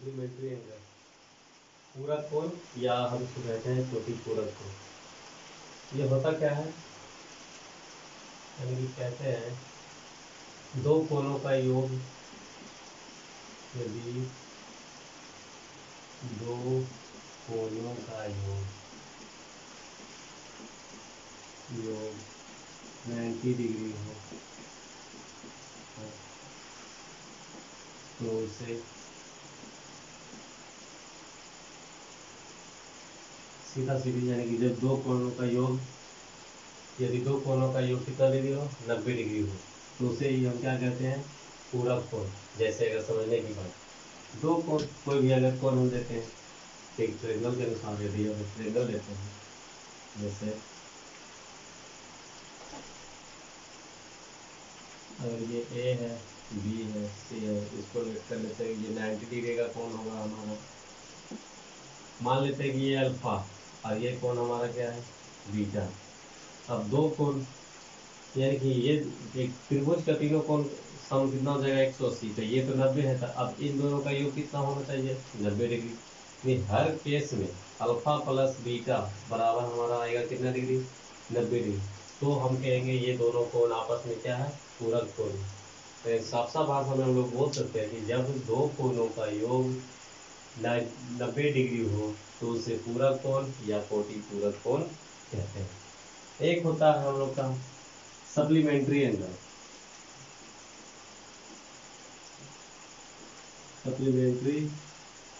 Supplementary angle पूरक कोण, या हम इसको कहते हैं कोटि पूरक कोण। ये होता क्या है, यानी कि कहते हैं दो कोणों का योग, यदि दो कोणों का योग 90 डिग्री हो तो उसे सीधा सीधी, यानी कि जब दो कोणों का योग, यदि दो कोणों का योग कितना डिग्री हो, 90 डिग्री हो, तो उसे ही हम क्या कहते हैं, पूरक कोण। जैसे अगर समझने की बात, दो कोण, कोई भी अगर कोण हम देते हैं एक ट्रेंगल के अनुसार, यदि हम ट्रेंगल लेते हैं, जैसे अगर ये ए है, बी है, सी है, इसको लेट कर लेते हैं, ये 90 डिग्री का कोण होगा हमारा। मान लेते हैं कि ये अल्फा और ये कोण हमारा क्या है, बीटा। अब दो कोण, यानी कि ये एक त्रिभुज का तीनों कोण सम कितना हो जाएगा, 180। तो ये तो 90 है, तो अब इन दोनों का योग कितना होना चाहिए, 90 डिग्री। ये हर केस में अल्फा प्लस बीटा बराबर हमारा आएगा कितना डिग्री, 90 डिग्री। तो हम कहेंगे ये दोनों कोण आपस में क्या है, पूरक कोण। तो साफ साफ भाषा में हम लोग बोल सकते हैं कि जब दो कोणों का योग 90 डिग्री हो तो उसे पूरक कोण या कोटि पूरक कोण कहते हैं। एक होता है हम लोग का supplementary angle, supplementary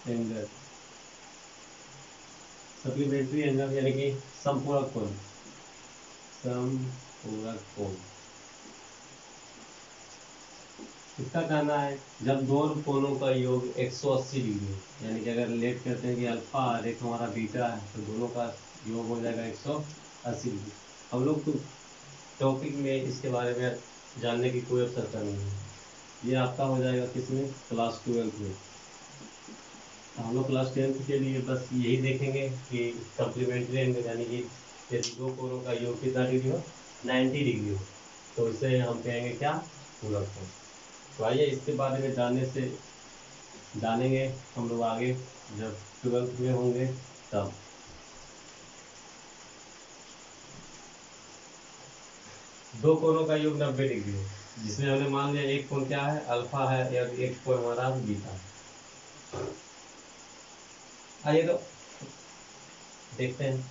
angle, supplementary angle यानी कि समपूरक कोण, समपूरक कोण। इसका कहना है जब दो कोणों का योग 180 डिग्री हो, यानी कि अगर लेट करते हैं कि अल्फा और एक हमारा बीटा है, तो दोनों का योग हो जाएगा 180 डिग्री। हम लोग तो टॉपिक में इसके बारे में जानने की कोई आवश्यकता नहीं है, ये आपका हो जाएगा किसमें, क्लास 12 में। तो हम लोग क्लास 10th के लिए बस यही देखेंगे कि सप्लीमेंट्री एंगल, यानी कि यदि दो कोणों का योग कितना डिग्री हो, 90 डिग्री हो, तो इसे हम कहेंगे क्या, पूरक कोण। तो आइए इसके बारे में जानेंगे हम लोग आगे, जब 12th में होंगे तब। दो कोणों का योग 90 डिग्री है, जिसमें हमने मान लिया एक कोण क्या है, अल्फा है, या एक कोण हमारा बीटा है। आइए तो देखते हैं।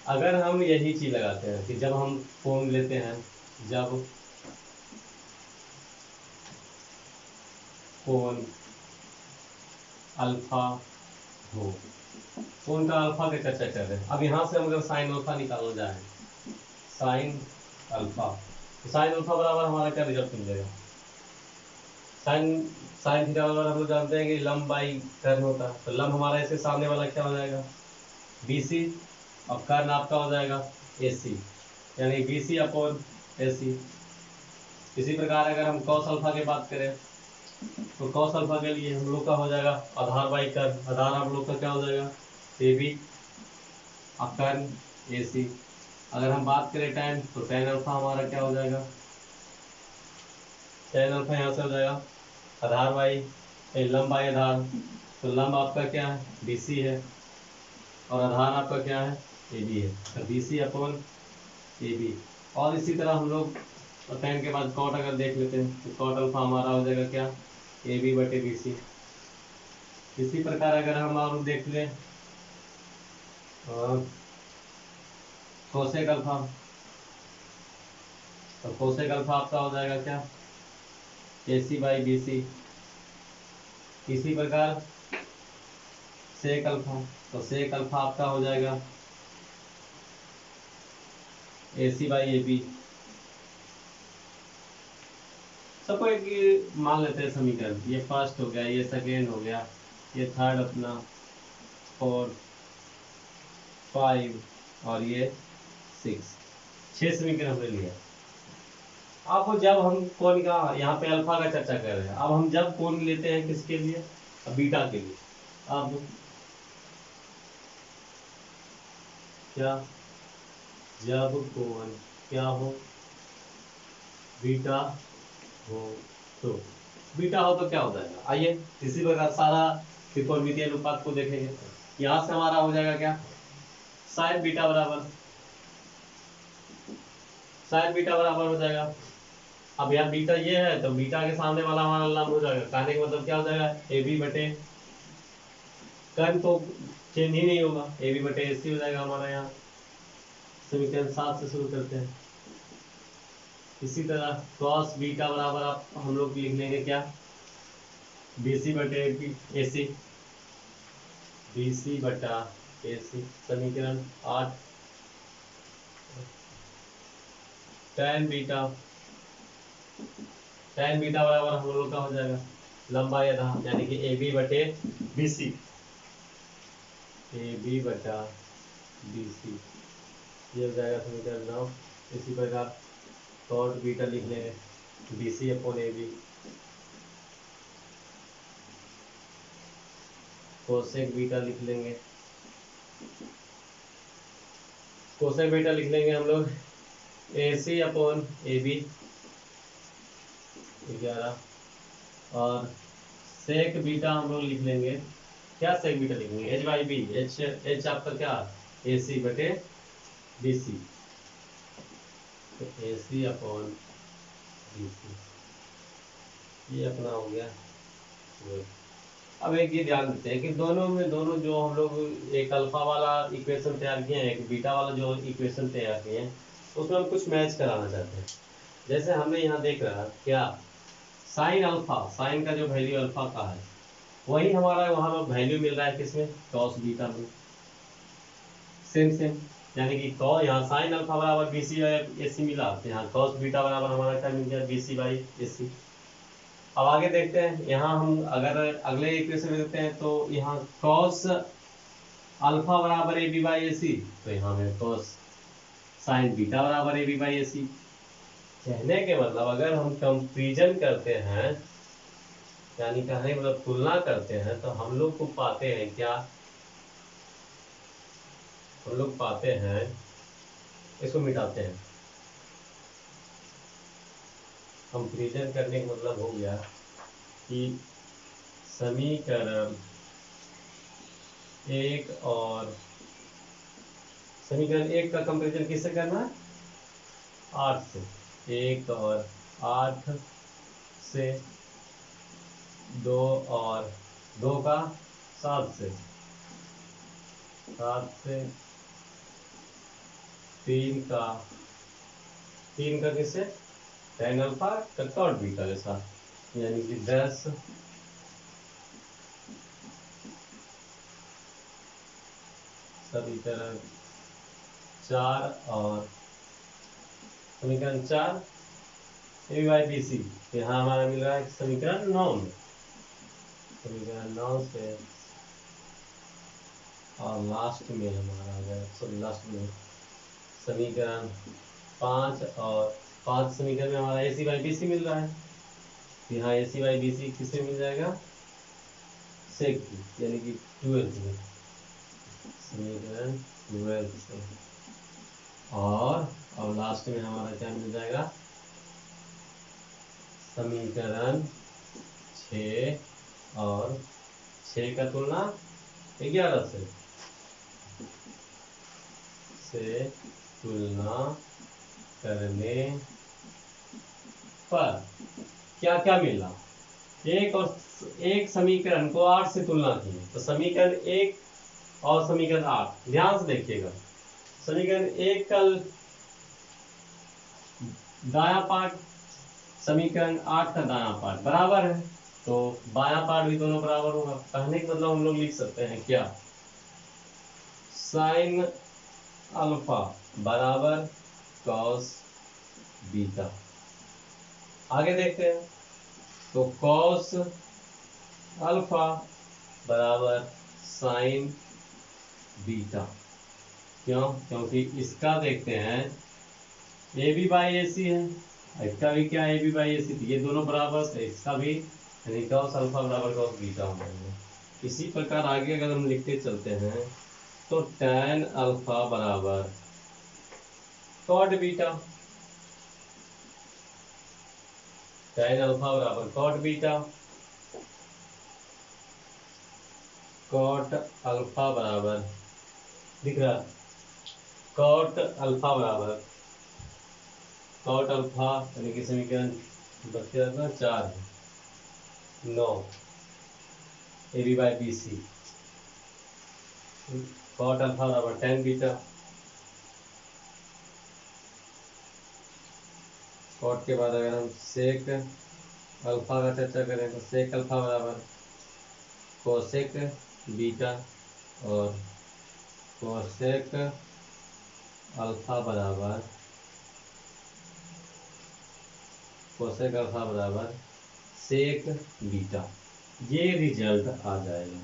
अगर हम यही चीज लगाते हैं कि जब हम कोण लेते हैं, जब कोण अल्फा हो, कोण का अल्फा का चर्चा कर रहे हैं। अब यहाँ से हम अगर साइन अल्फा निकालना जाए, साइन अल्फा, तो साइन अल्फा बराबर हमारा क्या रिजल्ट मिलेगा, साइन साइन थीटा बराबर हम लोग जानते हैं कि लंब बाई कर्ण होता है। तो लंब हमारा इसके सामने वाला क्या हो जाएगा, BC, और कर्ण आपका हो जाएगा AC, यानी BC अपॉन AC। इसी प्रकार अगर हम कॉस अल्फा की बात करें, तो कॉस अल्फा के लिए हम लोग का हो जाएगा आधार बाई कर्ण, आधार हम लोग का क्या हो जाएगा, AB, और कर्ण AC। अगर हम बात करें टैन, तो टैन अल्फा हमारा क्या हो जाएगा, टैन अल्फा यहाँ से हो जाएगा आधार बाई लंब बाई आधार। तो लंब आपका क्या है, BC है, और आधार आपका क्या है, AB है। तो BC अपॉन AB। और इसी तरह हम लोग टैन के बाद कॉट अगर देख लेते हैं, तो कॉट अल्फा हमारा हो जाएगा क्या, AB बटे BC। इसी प्रकार अगर हम और देख लें कोसेक अल्फा, तो कोसेक अल्फा आपका हो जाएगा क्या, AC बाई BC। इसी प्रकार सेक अल्फा, तो सेक अल्फा आपका हो जाएगा AC बाई AB। सबको एक ये मान लेते हैं समीकरण, ये फर्स्ट हो गया, ये सेकेंड हो गया, ये थर्ड अपना, फोर्थ, 5, और ये 6, 6 समीकरण हमने लिया। अब जब हम कोण का, यहाँ पे अल्फा का चर्चा कर रहे हैं, अब हम जब कोण लेते हैं किसके लिए, बीटा के लिए। अब क्या, जब कोण क्या हो, बीटा हो, तो बीटा हो तो क्या हो जाएगा, आइए इसी प्रकार सारा त्रिकोणमितीय अनुपात को देखेंगे। यहां से हमारा हो जाएगा क्या, साइन बीटा बराबर, साइन बीटा बराबर हो जाएगा। अब यहाँ बीटा ये है तो बीटा के सामने वाला हमारा लंब हो जाएगा, कहने का मतलब क्या हो जाएगा, ए बी बटे, कर्म तो चेंज ही नहीं होगा, ए बी बटे ए सी हो जाएगा हमारा यहाँ। समीकरण 7 से शुरू करते हैं। इसी तरह cos बीटा बराबर आप हम लोग लिख लेंगे क्या, बी सी बटे ए सी, बी सी बटा ए सी। समीकरण 8 tan बीटा, tan बीटा बराबर हम लोग का हो जाएगा लंबाई आधा, यानी कि ए बी बटे बी सी, ए बी बटा बी सी, ये हो जाएगा समीकरण 9। इसी प्रकार cot बीटा लिख लेंगे B C upon A B, cosec beta लिख लेंगे, कोसेक बीटा लिख लेंगे हम लोग ए सी अपॉन ए बी 11, और सेक बीटा हम लोग लिख लेंगे, क्या सेक बीटा लिखेंगे, H by B, H H आपका क्या, ए सी बटे बी सी, तो ए सी अपॉन बी सी, ये अपना हो गया। अब एक ये ध्यान देते हैं कि दोनों में, दोनों जो हम लोग एक अल्फा वाला इक्वेशन तैयार किए हैं, एक बीटा वाला जो इक्वेशन तैयार किए हैं, उसमें हम कुछ मैच कराना चाहते हैं। जैसे हमने यहाँ देख रहा क्या, साइन अल्फा, साइन का जो वैल्यू अल्फा का है वही हमारा वहाँ पर वैल्यू मिल रहा है किसमें, कॉस बीटा में, सेम सेम, यानी कि कॉस यहाँ साइन अल्फा बराबर बी सी ए सी मिला, तो यहाँ कॉस बीटा बराबर हमारा क्या मिल गया, बी सी बाई ए सी। अब आगे देखते हैं, यहाँ हम अगर अगले इक्वेशन में देखते हैं तो यहाँ कॉस अल्फा बराबर ए बी बाई ए सी, तो यहाँ में कॉस साइन बीटा बराबर ए बी बाई ए सी। कहने के मतलब अगर हम कंपेरिजन करते हैं, यानी कहने का मतलब तुलना करते हैं, तो हम लोग को पाते हैं क्या, हम लोग पाते हैं, इसको मिटाते हैं, कंपेरिजन करने का मतलब हो गया कि समीकरण एक और समीकरण एक का कंपेरिजन किससे करना है, 8 से, 1 और 8 से, 2 और 2 का 7 से, 7 से, 3 का किससे, tan अल्फा का cot बीटा के साथ, यानी कि 10, समीकरण 4 और समीकरण 4 A B by B C, यहाँ हमारा मिल रहा है समीकरण 9 में, समीकरण 9 से, और लास्ट में हमारा आ गया, सॉरी लास्ट में समीकरण 5, और 5 समीकरण में हमारा ए सी बाई बी सी मिल रहा है, यहाँ ए सी बाई बी सी किससे मिल जाएगा, सेक की, यानी कि 12 में, समीकरण 12 से, और अब लास्ट में हमारा क्या मिल जाएगा, समीकरण 6 और 6 का तुलना 11 से तुलना करने पर क्या क्या मिला, एक समीकरण को 8 से तुलना की, तो समीकरण 1 और समीकरण 8 ध्यान से देखिएगा, समीकरण 1 का दायां पार्ट समीकरण 8 का दायां पार्ट बराबर है, तो बायां पार्ट भी दोनों बराबर होगा। कहने का मतलब हम लोग लिख सकते हैं क्या, साइन अल्फा बराबर कॉस बीटा। आगे देखते हैं, तो कॉस अल्फा बराबर साइन बीटा, क्यों, क्योंकि इसका देखते हैं ए बी बाई ए सी है, इसका भी क्या ए बी बाई ए सी, ये दोनों बराबर है, इसका भी, यानी कॉस अल्फा बराबर कॉस बीटा हो जाएगा। इसी प्रकार आगे अगर हम लिखते चलते हैं तो tan अल्फा बराबर कॉट बीटा, tan अल्फा बराबर cot बीटा, cot अल्फा बराबर दिख रहा, cot अल्फा बराबर cot अल्फा यानी कि समीकरण बच्चे रहना 4 9 A B by B C, cot alpha बराबर tan बीटा, cot के बाद अगर हम sec अल्फा का चर्चा करें तो sec अल्फा बराबर cosec बीटा और cosec अल्फा बराबर sec बीटा। ये रिजल्ट आ जाएगा,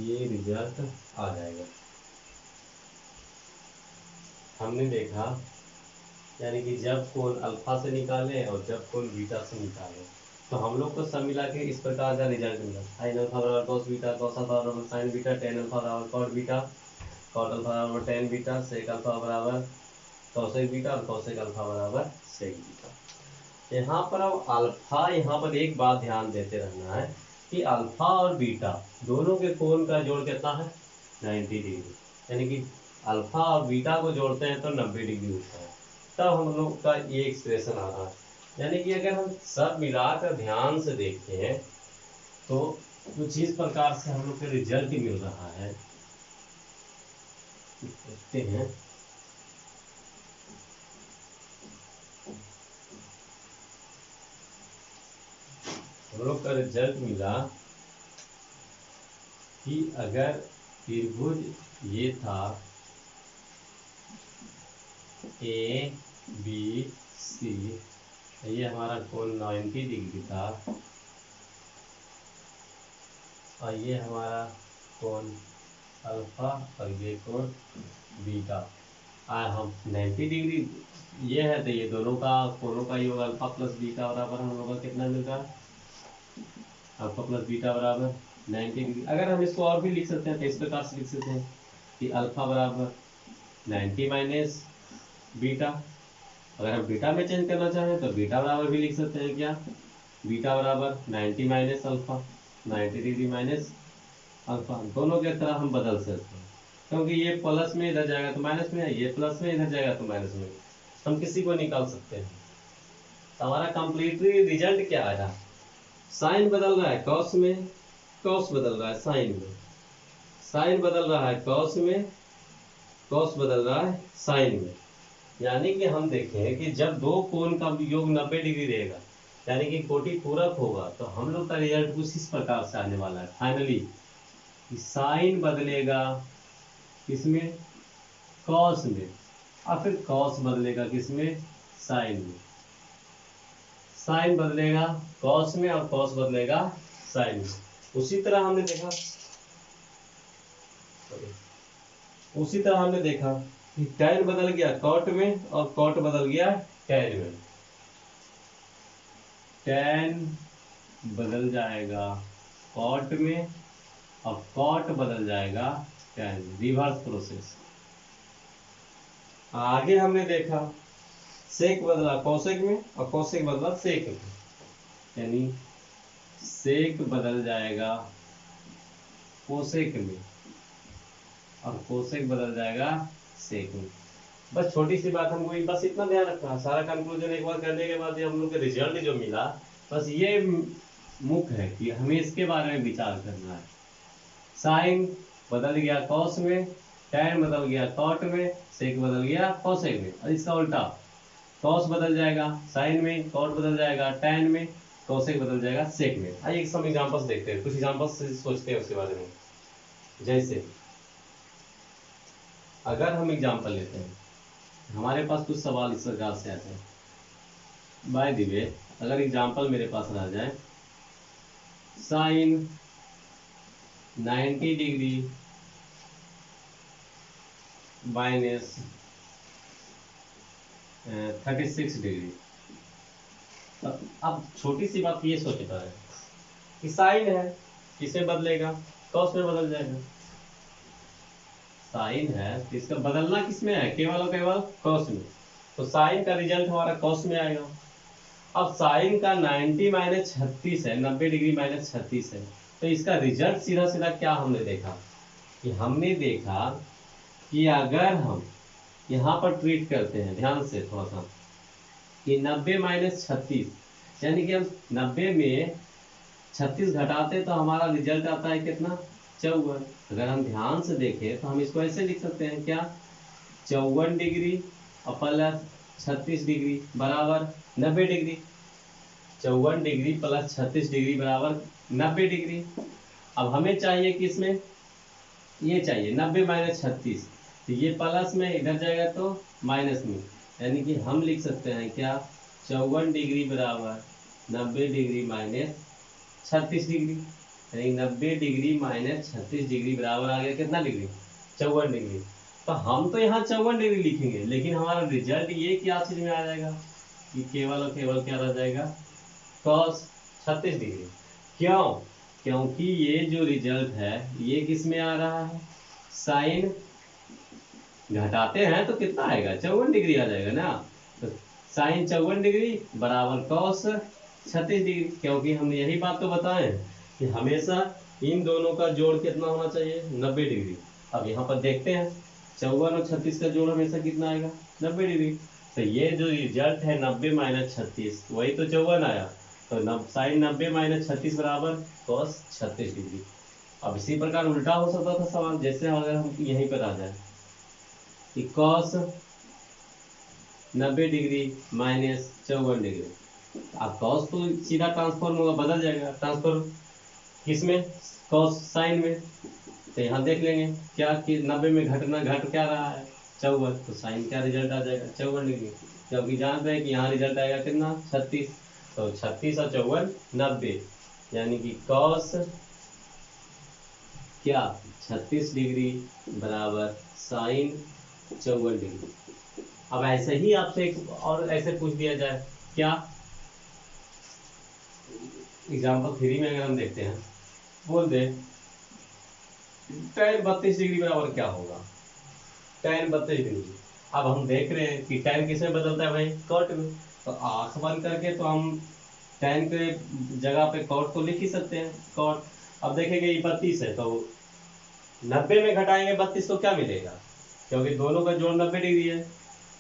ये रिजल्ट आ जाएगा। हमने देखा यानी कि जब कोण अल्फा से निकालें और जब कोण बीटा से निकालें तो हम लोग को सब मिला के इस प्रकार का रिजल्ट मिला, sin अल्फा बराबर cos बीटा, cos अल्फा बराबर sin बीटा, tan अल्फा बराबर cot बीटा, cot अल्फा बराबर tan बीटा, sec अल्फा बराबर cosec बीटा और cosec अल्फा बराबर sec बीटा। यहाँ पर अब अल्फा, यहाँ पर एक बात ध्यान देते रहना है कि अल्फा और बीटा दोनों के कोण का जोड़ कितना है 90 डिग्री, यानी कि अल्फा और बीटा को जोड़ते हैं तो 90 डिग्री होता है, तब हम लोग का ये एक्सप्रेशन आ रहा है। यानी कि अगर हम सब मिलाकर ध्यान से देखते हैं तो कुछ इस प्रकार से हम लोग को रिजल्ट मिल रहा है। देखते हैं हम लोग का रिजल्ट मिला कि अगर त्रिभुज ये था ए बी सी, ये हमारा कोण 90 डिग्री था और ये हमारा कोण अल्फा और ये कोण बीटा, हम 90 डिग्री ये है तो ये दोनों का कोणों का योग अल्फा प्लस बीटा बराबर हम लोग का कितना मिल रहा है, अल्फा प्लस बीटा बराबर 90 डिग्री। अगर हम इसको और भी लिख सकते हैं तो इस प्रकार से लिख सकते हैं कि अल्फा बराबर 90 माइनस बीटा, अगर हम बीटा में चेंज करना चाहें तो बीटा बराबर भी लिख सकते हैं, क्या बीटा बराबर 90 minus alpha, 90 degree minus alpha, दोनों के तरह हम बदल सकते हैं क्योंकि ये प्लस में इधर जाएगा तो माइनस में है, ये प्लस में इधर जाएगा तो माइनस में, हम किसी को निकाल सकते हैं। तो हमारा कंप्लीटली रिजल्ट क्या आया, साइन बदल रहा है कॉस में, कॉस बदल रहा है साइन में, साइन बदल रहा है कॉस में, कॉस बदल रहा है साइन में। यानी कि हम देखें कि जब दो कोण का योग 90 डिग्री रहेगा यानी कि कोटि पूरक होगा तो हम लोग का रिजल्ट कुछ इस प्रकार से आने वाला है फाइनली, साइन बदलेगा किसमें कॉस में और फिर कॉस बदलेगा किसमें साइन में, साइन बदलेगा कॉस में और कॉस बदलेगा साइन में। उसी तरह हमने देखा कि टैन बदल गया कॉट में और कॉट बदल गया टैन में, टैन बदल जाएगा कॉट में और कॉट बदल जाएगा टैन में, रिवर्स प्रोसेस। आगे हमने देखा सेक बदला कोसेक में और कोसेक बदला सेक में, यानी सेक बदल जाएगा कोसेक में और कोसेक बदल जाएगा सेक में। बस छोटी सी बात हमको बस इतना ध्यान रखना है, सारा कंक्लूजन एक बार करने के बाद हम लोग के रिजल्ट जो मिला बस ये मुख्य है कि हमें इसके बारे में विचार करना है। साइन बदल गया कॉस में, टैन बदल गया कॉट में, सेक बदल गया कोसेक में, और इसका उल्टा कॉस बदल जाएगा साइन में, कॉट बदल जाएगा टैन में, कोसेक बदल जाएगा सेक में। आइए सब एग्जांपल्स देखते हैं, कुछ एग्जांपल्स सोचते हैं उसके बारे में। जैसे अगर हम एग्जांपल लेते हैं, हमारे पास कुछ सवाल इस प्रकार से आते हैं। बाय द वे अगर एग्जांपल मेरे पास रह जाए साइन 90 डिग्री माइनस 36 डिग्री, अब छोटी सी बात ये सोचता है कि साइन है किसमें बदलेगा कॉस में बदल जाएगा, साइन है तो इसका बदलना किसमें है केवल और केवल कॉस में, तो साइन का रिजल्ट हमारा कॉस में आएगा अब साइन का 90 माइनस 36 है, 90 डिग्री माइनस 36 है, तो इसका रिजल्ट सीधा सीधा क्या हमने देखा कि हमने देखा कि अगर हम यहाँ पर ट्रीट करते हैं ध्यान से थोड़ा सा कि 90 माइनस 36 यानी कि हम 90 में 36 घटाते तो हमारा रिजल्ट आता है कितना 54। अगर हम ध्यान से देखें तो हम इसको ऐसे लिख सकते हैं क्या 54 डिग्री और प्लस 36 डिग्री बराबर 90 डिग्री। 54 डिग्री प्लस 36 डिग्री बराबर 90 डिग्री। अब हमें चाहिए किसमें ये चाहिए 90 माइनस 36, तो ये प्लस में इधर जाएगा तो माइनस में, यानी कि हम लिख सकते हैं क्या 54 डिग्री बराबर 90 डिग्री माइनस 36 डिग्री, यानी 90 डिग्री माइनस 36 डिग्री बराबर आ गया कितना डिग्री 54 डिग्री। तो हम तो यहाँ 54 डिग्री लिखेंगे, लेकिन हमारा रिजल्ट ये क्या चीज में आ जाएगा कि केवल और केवल क्या रह जाएगा cos 36 डिग्री। क्यों? क्योंकि ये जो रिजल्ट है ये किस में आ रहा है साइन घटाते हैं तो कितना आएगा 54 डिग्री आ जाएगा ना, तो साइन 54 डिग्री बराबर cos 36 डिग्री, क्योंकि हमने यही बात तो बताए हैं कि हमेशा इन दोनों का जोड़ कितना होना चाहिए 90 डिग्री। अब यहाँ पर देखते हैं 54 और 36 का जोड़ हमेशा कितना आएगा 90 डिग्री, तो ये जो रिजल्ट है 90 माइनस 36 वही तो 54 आया, तो साइन 90 माइनस 36 बराबर cos 36 डिग्री। अब इसी प्रकार उल्टा हो सकता था सवाल, जैसे अगर हम यहीं पर आ जाए कि cos 90 डिग्री माइनस 54 डिग्री, अब cos तो सीधा ट्रांसफॉर्म होगा बदल जाएगा, ट्रांसफॉर्म किसमें cos साइन में, तो यहाँ देख लेंगे क्या कि 90 में घट क्या रहा है 54, तो साइन क्या रिजल्ट आ जाएगा 54 डिग्री, क्योंकि जान रहे हैं कि यहाँ रिजल्ट आएगा कितना 36, तो 36 और 54 90, यानी कि cos क्या 36 डिग्री बराबर साइन 54 डिग्री। अब ऐसे ही आपसे एक और ऐसे पूछ दिया जाए क्या एग्जाम्पल 3 में अगर हम देखते हैं बोल दे tan 32 डिग्री बराबर क्या होगा tan 32 डिग्री। अब हम देख रहे हैं कि tan किसमें बदलता है भाई कॉट में, तो आंख बंद करके तो हम tan के जगह पे कॉट तो लिख ही सकते हैं कॉट। अब देखेंगे ये 32 है तो 90 में घटाएंगे 32 तो क्या मिलेगा, क्योंकि दोनों का जोड़ 90 डिग्री है,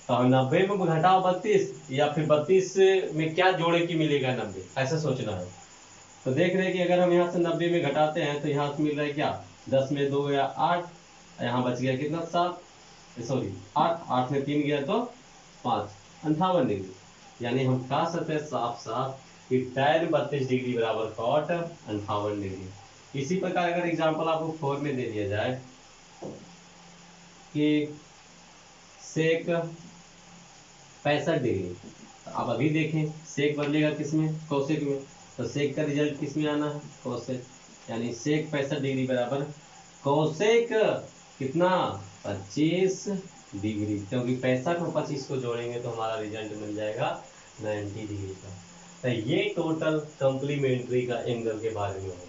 तो 90 में घटाओ 32 या फिर 32 में क्या जोड़े की मिलेगा 90, ऐसा सोचना है। तो देख रहे हैं कि अगर हम यहाँ से 90 में घटाते हैं तो यहाँ से मिल रहा है क्या 10 में 2 गया 8, यहाँ बच गया कितना 7, सॉरी 8, 8 में 3 गया तो 5, 58 डिग्री। यानी हम कह सकते हैं साफ साफ कि tan 32 डिग्री बराबर cot 58 डिग्री। इसी प्रकार अगर एग्जाम्पल आपको 4 में दे दिया जाए कि सेक 65 डिग्री, अब अभी देखें सेक बदलेगा किसमें कोसेक में, तो सेक का रिजल्ट किस में आना है कोसेक, यानी सेक 65 डिग्री बराबर कोसेक कितना 25 डिग्री, क्योंकि 65 और 25 को जोड़ेंगे तो हमारा रिजल्ट मिल जाएगा 90 डिग्री का। तो ये टोटल कॉम्प्लीमेंट्री का एंगल के बारे में हो गया।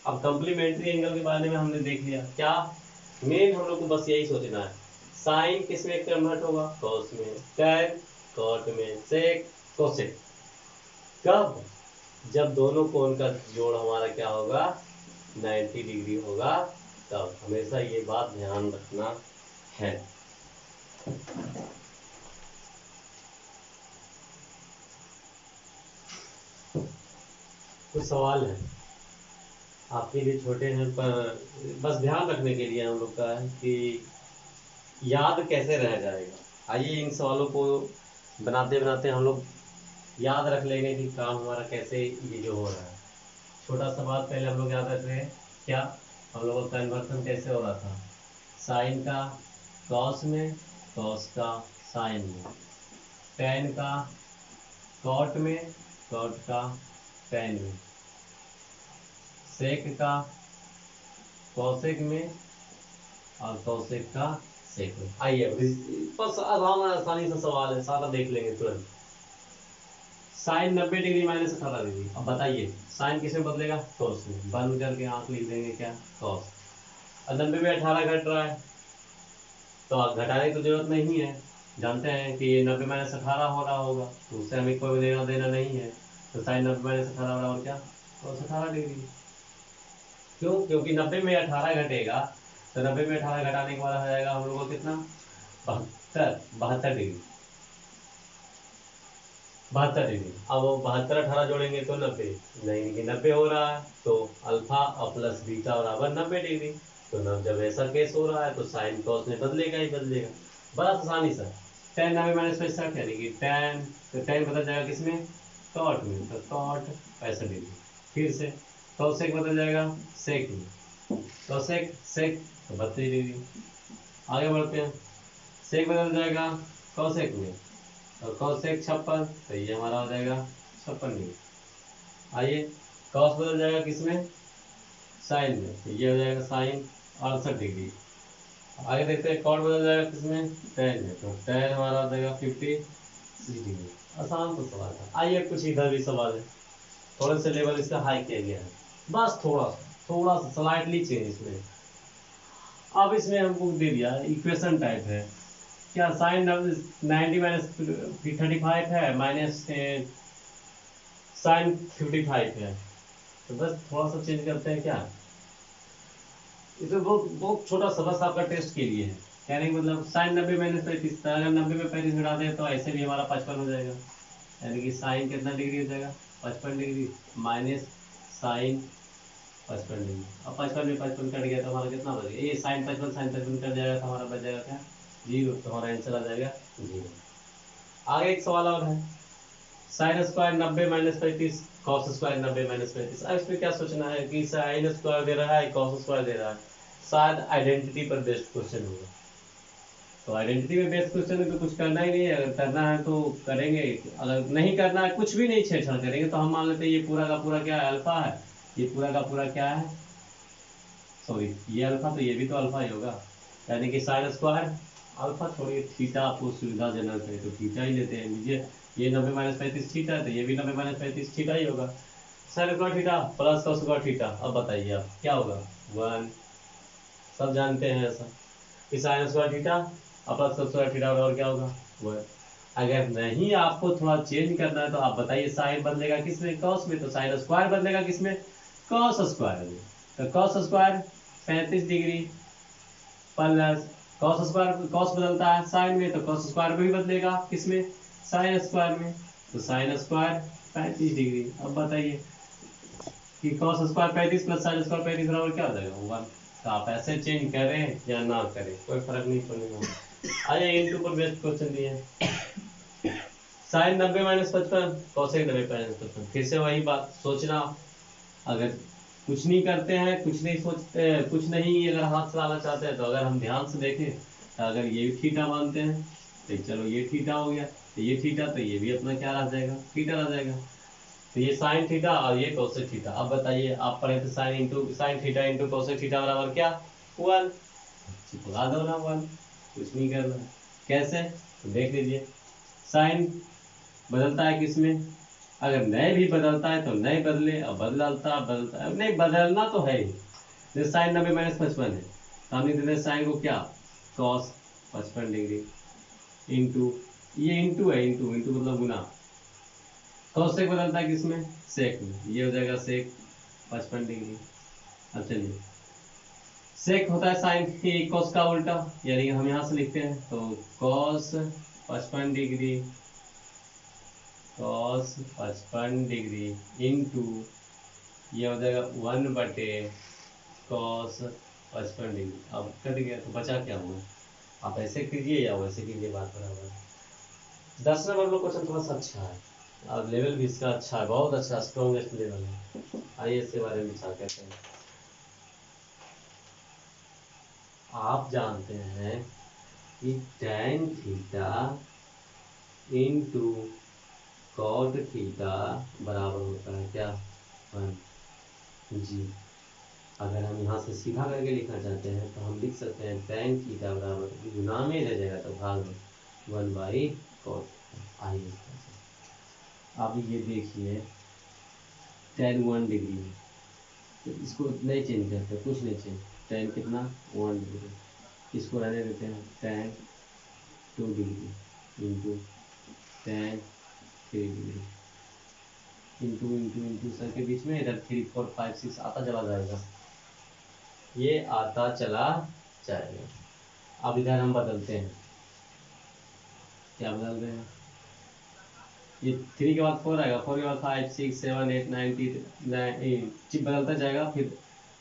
अब कॉम्प्लीमेंट्री एंगल के बारे में हमने देख लिया, क्या मेन हम लोग को बस यही सोचना है साइन किस में कन्वर्ट होगा कॉस में, टैन कॉट में, सेक कोसेक। कब? जब दोनों कोण का जोड़ हमारा क्या होगा 90 डिग्री होगा, तब हमेशा ये बात ध्यान रखना है। कुछ सवाल है आपके लिए छोटे हैं पर बस ध्यान रखने के लिए हम लोग का है कि याद कैसे रह जाएगा। आइए इन सवालों को बनाते बनाते हम लोग याद रख लेंगे कि काम हमारा कैसे ये जो हो रहा है। छोटा सा बात पहले हम लोग याद रख रहे हैं क्या हम लोगों का कन्वर्सन कैसे हो रहा था साइन का कॉस में, कॉस का साइन में, टैन का कॉट में, कॉट का टैन में, सेक का कॉसेक में और कॉसेक का सेक में। आइए बस आसानी से सवाल है सारा देख लेंगे तुरंत। साइन 90 डिग्री माइनस 18 डिग्री, अब बताइए साइन किसमें बदलेगा कॉस में, बंद करके आंख लिख देंगे क्या कॉस। और 90 में 18 घट रहा है तो घटाने की जरूरत नहीं है, जानते हैं कि ये 90-18 हो रहा होगा, तो उससे हमें कोई लेना देना नहीं है। तो साइन 90-18 हो रहा और क्या, cos 18 डिग्री। क्यों? क्योंकि 90 में 18 घटेगा, तो 90 में 18 घटाने के बाद आ जाएगा हम लोग को कितना, 72 डिग्री। 72 डिग्री। अब वो 72 18 जोड़ेंगे तो 90, नहीं कि 90 हो रहा है, तो अल्फा और प्लस बीटा बराबर 90 डिग्री। तो न जब ऐसा केस हो रहा है तो साइन कॉस में बदलेगा ही बदलेगा। बड़ा आसानी से टेन 90 - 65 यानी कि टेन, तो टेन बदल जाएगा किसमें, कॉट में, तो कॉट 65 डिग्री। फिर से कॉसेक बदल जाएगा सेक में, कॉसेक सेक तो 32 डिग्री। आगे बढ़ते हैं, सेक बदल जाएगा कॉसेक में, और कॉसेक 56, तो ये हमारा हो जाएगा 56 डिग्री। आइए कॉस बदल जाएगा किसमें, साइन में, तो ये हो जाएगा साइन 68 डिग्री। आगे देखते हैं कॉट बदल जाएगा किसमें, टेन में, तो टेन हमारा हो जाएगा 56 डिग्री। आसान तो सवाल है। आइए कुछ इधर भी सवाल है, थोड़े से लेवल इसका हाई किया गया है, बस थोड़ा सा स्लाइटली चेंज इसमें। अब इसमें हमको दे दिया इक्वेशन टाइप है, क्या साइन 90 - 35 है, माइनस साइन 55 है, तो बस थोड़ा सा चेंज करते हैं क्या। इसमें बहुत बहुत छोटा सा बस आपका टेस्ट के लिए है, कहने का मतलब साइन 90 - 35, अगर 90 में 35 घटा दें तो ऐसे भी हमारा 55 हो जाएगा, यानी कि साइन कितना डिग्री हो जाएगा, 55 डिग्री, माइनस साइन 55 डिग्री। अब 55 में 55 कट गया तो हमारा कितना बचेगा, ये साइन 55 साइन 55 कट जाएगा तो हमारा बच जाएगा क्या, 0, तो हमारा आंसर आ जाएगा 0। आगे एक सवाल और है, साइन स्क्वायर 90 - 35, कॉस स्क्वायर 90 - 35। अब इसमें क्या सोचना है कि साइन स्क्वायर दे रहा है, कॉस स्क्वायर दे रहा है, शायद आइडेंटिटी पर बेस्ड क्वेश्चन होगा। तो आइडेंटिटी में बेस्ड क्वेश्चन में तो कुछ करना ही नहीं है, अगर करना है तो करेंगे, अगर नहीं करना है कुछ भी नहीं छेड़छाड़ करेंगे, तो हम मान लेते हैं ये पूरा का पूरा क्या है, अल्फा है, ये पूरा का पूरा क्या है, सॉरी ये अल्फा, तो ये भी तो अल्फा ही होगा, यानी कि साइन स्क्वायर अल्फा, छोड़िए थीटा आपको सुविधाजनक है तो थीटा ही लेते हैं, लीजिए ये 90 - 35 थीटा है, तो ये भी 90 - 35 थीटा ही होगा। Sine square theta plus cos square theta, अब बताइए आप क्या होगा, 1, सब जानते हैं ऐसा कि साइन स्क्वायर थीटा और प्लस कॉस स्क्वायर थीटा और क्या होगा 1। अगर नहीं आपको थोड़ा चेंज करना है तो आप बताइए साइन बदलेगा किसमें, कॉस में, तो साइन स्क्वायर बदलेगा किसमें, कॉस स्क्वायर में, तो cos square 35 degree plus cos square, cos बदलता है साइन में, तो कॉस स्क्वायर में भी बदलेगा किसमें, साइन स्क्वायर में, तो साइन स्क्वायर 35 डिग्री। अब बताइए कि cos square 35 plus sine square 35 बराबर क्या हो जाएगा, 1। तो आप ऐसे चेंज करें या ना करें कोई फर्क नहीं पड़ने वाला। आइए इनके ऊपर बेस्ड क्वेश्चन दिए, साइन 90 - 55, कॉसेक 90 - 55, फिर से वही बात सोचना, अगर कुछ नहीं करते हैं, कुछ नहीं सोचते, कुछ नहीं अगर हाथ चलाना चाहते हैं, तो अगर हम ध्यान से देखें, तो अगर ये भी थीटा मानते हैं तो चलो ये थीटा हो गया, तो ये थीटा, तो ये भी अपना क्या रह जाएगा, थीटा रह जाएगा, तो ये साइन थीटा और ये कोसेक थीटा। अब बताइए आप पढ़े थे sine theta into cosec theta बराबर क्या, 1, चिपका दो ना 1, कुछ नहीं करना। कैसे, तो देख लीजिए, साइन बदलता है किसमें, अगर नए भी बदलता है तो नए बदले, और बदलता है नहीं, बदलना तो है ही, जैसे साइन 90 - 55 है, तो हमने दे साइन को क्या, कॉस 55 डिग्री इंटू, ये इंटू है, इंटू इंटू मतलब गुना, कॉसेक बदलता है किसमें, सेक में, ये हो जाएगा सेक 55 डिग्री। अब चलिए, सेक होता है साइन की कॉस का उल्टा, यानी कि हम यहाँ से लिखते हैं तो cos 55 degree, cos 55 degree into, ये हो जाएगा 1/कॉस 55 डिग्री। अब कट गया तो बचा क्या हुआ, आप ऐसे कीजिए या वैसे कीजिए, बात बराबर। 10 नंबर में क्वेश्चन थोड़ा सा अच्छा है, और लेवल भी इसका अच्छा है, बहुत अच्छा स्ट्रॉन्गेस्ट लेवल है। आइए इसके बारे में विचार करते हैं। आप जानते हैं कि tan theta into cot theta बराबर होता है क्या, 1 जी। अगर हम यहाँ से सीधा करके लिखना चाहते हैं तो हम लिख सकते हैं tan थीटा बराबर, गुना में रह जाएगा तो भाग 1/cot। आइए अब ये देखिए tan 1 डिग्री है, तो इसको नहीं चेंज करते, कुछ नहीं चेंज, tan कितना 1 डिग्री, इसको रहने देते हैं tan 2 degree. Into tan 3 degree into into into sir के बीच में इधर 3 4 5 6 आता चला जाएगा, ये आता चला जाएगा। अब इधर हम बदलते हैं, क्या बदल रहे हैं, ये 3 के बाद 4 आएगा, 4 के बाद 5 6 7 8 9 10 चिप बदलता जाएगा, फिर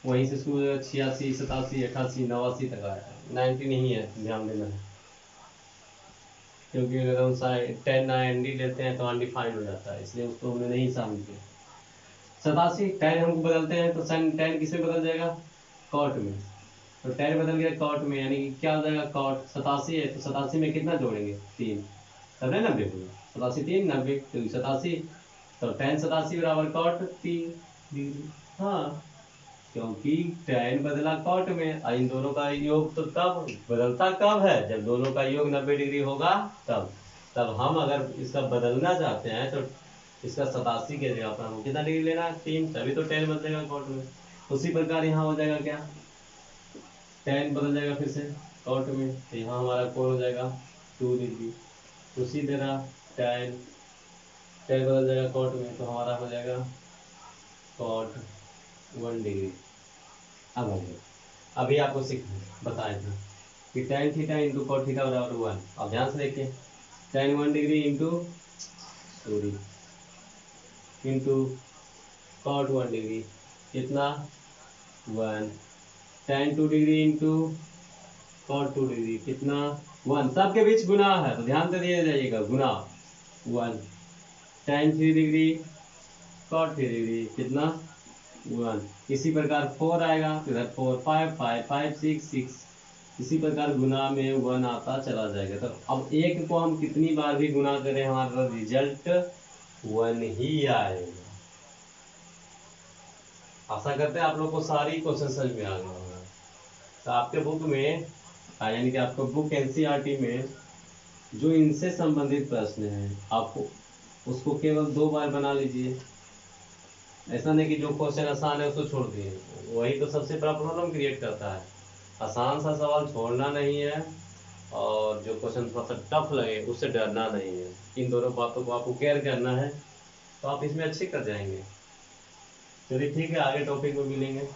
वहीं से शुरू 86 87 88 89 तक आया, 90 नहीं है, ध्यान देना है, क्योंकि अगर हम 10 90 लेते हैं तो अनडिफाइंड हो जाता है, इसलिए उसको हमने नहीं शामिल किया। 87 10 हमको बदलते हैं तो सन 10 किस में बदल जाएगा, कॉट में, तो 10 बदल गया कॉट में, यानी कि क्या हो जाएगा कॉट 87 है, तो 87 में कितना जोड़ेंगे 3, तब है 90 होगा, 87 3 90 तो 87, तो 10 87 बराबर कॉट 3 डिग्री। हाँ, क्योंकि tan बदला कॉट में, और इन दोनों का योग तो कब बदलता कब है, जब दोनों का योग 90 डिग्री होगा तब हम अगर इसका बदलना चाहते हैं तो इसका 87 के जगह पर हमको कितना डिग्री लेना है 3, तभी तो tan बदलेगा कॉट में। उसी प्रकार यहाँ हो जाएगा क्या, tan बदल जाएगा फिर से कॉट में, तो यहाँ हमारा कोण हो जाएगा 2 डिग्री। उसी तरह tan बदल जाएगा कॉट में, तो हमारा हो जाएगा कॉट 1 डिग्री। अब हो गया, अभी आपको बताया था कि tan theta into cot theta बराबर 1। अब ध्यान से देखिए, tan 1 degree into cot 1 degree कितना 1, tan 2 degree into cot 2 degree कितना 1, सबके बीच गुना है तो ध्यान से दिया जाइएगा, गुना 1, tan 3 डिग्री कॉट 3 डिग्री कितना 1। इसी प्रकार 4 आएगा तो इधर 4 5 5 5 6 6, इसी प्रकार गुना में 1 आता चला जाएगा। तो अब एक को हम कितनी बार भी गुना करें हमारा रिजल्ट 1 ही आएगा। आशा करते हैं आप लोग को सारी क्वेश्चन समझ में आ गया होगा। तो आपके बुक में यानी कि आपको बुक एनसीईआरटी में जो इनसे संबंधित प्रश्न है आपको उसको केवल 2 बार बना लीजिए। ऐसा नहीं कि जो क्वेश्चन आसान है उसको छोड़ दिए, वही तो सबसे बड़ा प्रॉब्लम क्रिएट करता है। आसान सा सवाल छोड़ना नहीं है और जो क्वेश्चन थोड़ा सा टफ लगे उससे डरना नहीं है। इन दोनों बातों को आपको केयर करना है तो आप इसमें अच्छे कर जाएंगे। चलिए ठीक है, आगे टॉपिक में मिलेंगे।